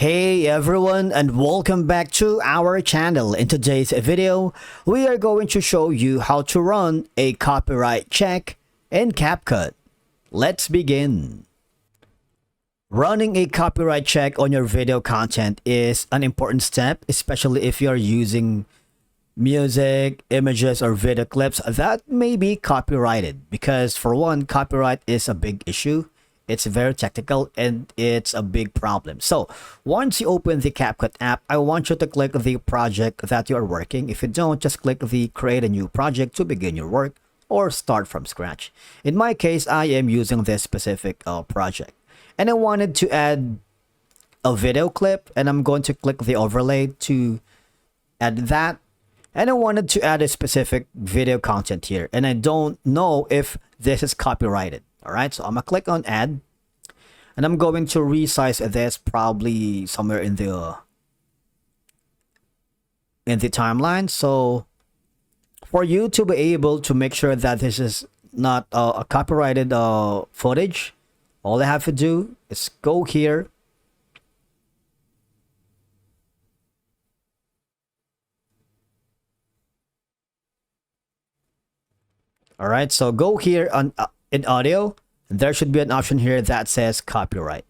Hey everyone, and welcome back to our channel. In today's video, we are going to show you how to run a copyright check in Capcut. Let's begin. Running a copyright check on your video content is an important step, especially if you're using music, images, or video clips that may be copyrighted. Because for one, copyright is a big issue. It's very technical and it's a big problem. So once you open the Capcut app, I want you to click the project that you are working. If you don't, just click the create a new project to begin your work or start from scratch. In my case, I am using this specific project and I wanted to add a video clip, and I'm going to click the overlay to add that. And I wanted to add a specific video content here, and I don't know if this is copyrighted. All right, so I'm gonna click on add, and I'm going to resize this probably somewhere in the timeline. So for you to be able to make sure that this is not a copyrighted footage, all I have to do is go here. All right, so go here on in audio, and there should be an option here that says copyright.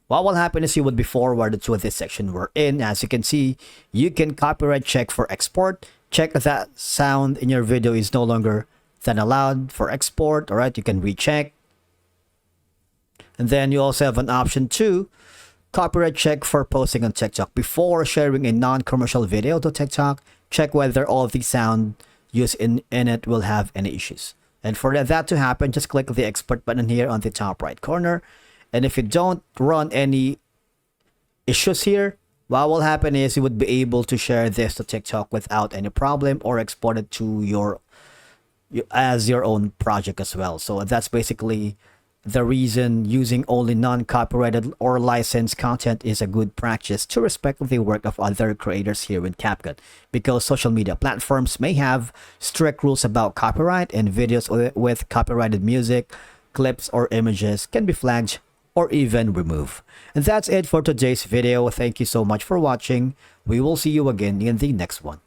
What will happen is you would be forwarded to this section we're in. As you can see, you can copyright check for export. Check that sound in your video is no longer than allowed for export. All right, you can recheck. And then you also have an option to copyright check for posting on TikTok. Before sharing a non-commercial video to TikTok, check whether all of the sound used in it will have any issues. And for that to happen, just click the export button here on the top right corner. And if you don't run any issues here, what will happen is you would be able to share this to TikTok without any problem, or export it to as your own project as well. So that's basically the reason using only non-copyrighted or licensed content is a good practice to respect the work of other creators here in Capcut, because social media platforms may have strict rules about copyright, and videos with copyrighted music, clips, or images can be flagged or even removed. And that's it for today's video. Thank you so much for watching. We will see you again in the next one.